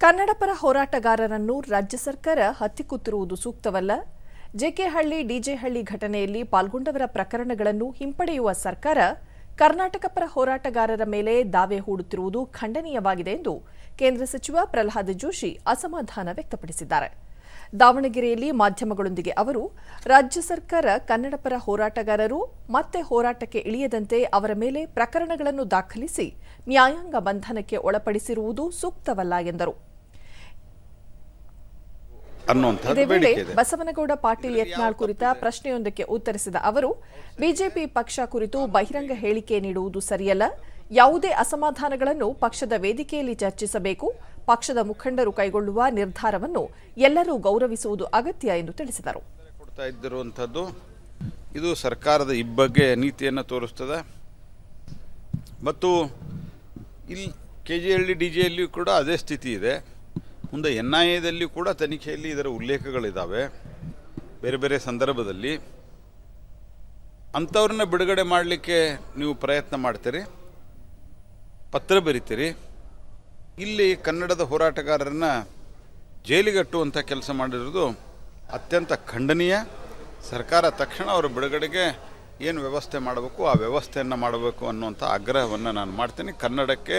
ಕನ್ನಡಪರ ಹೋರಾಟಗಾರರನ್ನು ರಾಜ್ಯ ಸರ್ಕಾರ ಹತ್ತಿಕ್ಕುತ್ತಿರುವುದು ಸೂಕ್ತವಲ್ಲ. ಜೆಕೆಹಳ್ಳಿ ಡಿಜೆಹಳ್ಳಿ ಘಟನೆಯಲ್ಲಿ ಪಾಲ್ಗೊಂಡವರ ಪ್ರಕರಣಗಳನ್ನು ಹಿಂಪಡೆಯುವ ಸರ್ಕಾರ ಕರ್ನಾಟಕ ಪರ ಹೋರಾಟಗಾರರ ಮೇಲೆ ದಾವೆ ಹೂಡುತ್ತಿರುವುದು ಖಂಡನೀಯವಾಗಿದೆ ಎಂದು ಕೇಂದ್ರ ಸಚಿವ ಪ್ರಹ್ಲಾದ್ ಜೋಶಿ ಅಸಮಾಧಾನ ವ್ಯಕ್ತಪಡಿಸಿದ್ದಾರೆ. ದಾವಣಗೆರೆಯಲ್ಲಿ ಮಾಧ್ಯಮಗಳೊಂದಿಗೆ ಅವರು ರಾಜ್ಯ ಸರ್ಕಾರ ಕನ್ನಡಪರ ಹೋರಾಟಗಾರರು ಮತ್ತೆ ಹೋರಾಟಕ್ಕೆ ಇಳಿಯದಂತೆ ಅವರ ಮೇಲೆ ಪ್ರಕರಣಗಳನ್ನು ದಾಖಲಿಸಿ ನ್ಯಾಯಾಂಗ ಬಂಧನಕ್ಕೆ ಒಳಪಡಿಸಿರುವುದು ಸೂಕ್ತವಲ್ಲ ಎಂದರು. ಇದೇ ವೇಳೆ ಬಸವನಗೌಡ ಪಾಟೀಲ್ ಯತ್ನಾಳ್ ಕುರಿತ ಪ್ರಶ್ನೆಯೊಂದಕ್ಕೆ ಉತ್ತರಿಸಿದ ಅವರು, ಬಿಜೆಪಿ ಪಕ್ಷ ಕುರಿತು ಬಹಿರಂಗ ಹೇಳಿಕೆ ನೀಡುವುದು ಸರಿಯಲ್ಲ. ಯಾವುದೇ ಅಸಮಾಧಾನಗಳನ್ನು ಪಕ್ಷದ ವೇದಿಕೆಯಲ್ಲಿ ಚರ್ಚಿಸಬೇಕು. ಪಕ್ಷದ ಮುಖಂಡರು ಕೈಗೊಳ್ಳುವ ನಿರ್ಧಾರವನ್ನು ಎಲ್ಲರೂ ಗೌರವಿಸುವುದು ಅಗತ್ಯ ಎಂದು ತಿಳಿಸಿದರು. ಇದು ಸರ್ಕಾರದ ಇಬ್ಬಗೆ ನೀತಿಯನ್ನು ತೋರಿಸುತ್ತದೆ ಮತ್ತು ಇಲ್ಲಿ ಕೆಜೆಹಳ್ಳಿ ಡಿಜೆಹಳ್ಳಿ ಕೂಡ ಅದೇ ಸ್ಥಿತಿ ಇದೆ. ಮುಂದೆ NIAದಲ್ಲಿ ಕೂಡ ತನಿಖೆಯಲ್ಲಿ ಇದರ ಉಲ್ಲೇಖಗಳಿದ್ದಾವೆ. ಬೇರೆ ಬೇರೆ ಸಂದರ್ಭದಲ್ಲಿ ಅಂಥವ್ರನ್ನ ಬಿಡುಗಡೆ ಮಾಡಲಿಕ್ಕೆ ನೀವು ಪ್ರಯತ್ನ ಮಾಡ್ತೀರಿ, ಪತ್ರ ಬರೀತೀರಿ. ಇಲ್ಲಿ ಕನ್ನಡದ ಹೋರಾಟಗಾರರನ್ನ ಜೈಲಿಗಟ್ಟುವಂಥ ಕೆಲಸ ಮಾಡಿರೋದು ಅತ್ಯಂತ ಖಂಡನೀಯ. ಸರ್ಕಾರ ತಕ್ಷಣ ಅವರ ಬಿಡುಗಡೆಗೆ ಏನು ವ್ಯವಸ್ಥೆ ಮಾಡಬೇಕು ಆ ವ್ಯವಸ್ಥೆಯನ್ನು ಮಾಡಬೇಕು ಅನ್ನುವಂಥ ಆಗ್ರಹವನ್ನು ನಾನು ಮಾಡ್ತೀನಿ. ಕನ್ನಡಕ್ಕೆ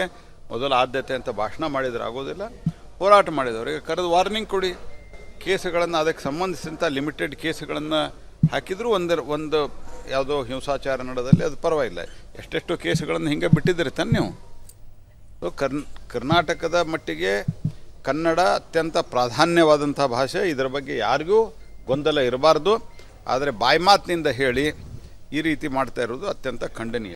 ಮೊದಲ ಆದ್ಯತೆ ಅಂತ ಭಾಷಣ ಮಾಡಿದರೆ ಆಗೋದಿಲ್ಲ. ಹೋರಾಟ ಮಾಡಿದವರಿಗೆ ಕರೆದು ವಾರ್ನಿಂಗ್ ಕೊಡಿ. ಕೇಸುಗಳನ್ನು ಅದಕ್ಕೆ ಸಂಬಂಧಿಸಿದಂಥ ಲಿಮಿಟೆಡ್ ಕೇಸುಗಳನ್ನು ಹಾಕಿದರೂ ಒಂದು ಯಾವುದೋ ಹಿಂಸಾಚಾರ ನಡೆದಲ್ಲಿ ಅದು ಪರವಾಗಿಲ್ಲ. ಎಷ್ಟೆಷ್ಟು ಕೇಸುಗಳನ್ನು ಹಿಂಗೆ ಬಿಟ್ಟಿದ್ದೀರಿ ತಾನೆ ನೀವು. ಕರ್ನಾಟಕದ ಮಟ್ಟಿಗೆ ಕನ್ನಡ ಅತ್ಯಂತ ಪ್ರಾಧಾನ್ಯವಾದಂಥ ಭಾಷೆ. ಇದರ ಬಗ್ಗೆ ಯಾರಿಗೂ ಗೊಂದಲ ಇರಬಾರ್ದು. ಆದರೆ ಬಾಯಿ ಮಾತಿನಿಂದ ಹೇಳಿ ಈ ರೀತಿ ಮಾಡ್ತಾ ಇರೋದು ಅತ್ಯಂತ ಖಂಡನೀಯ.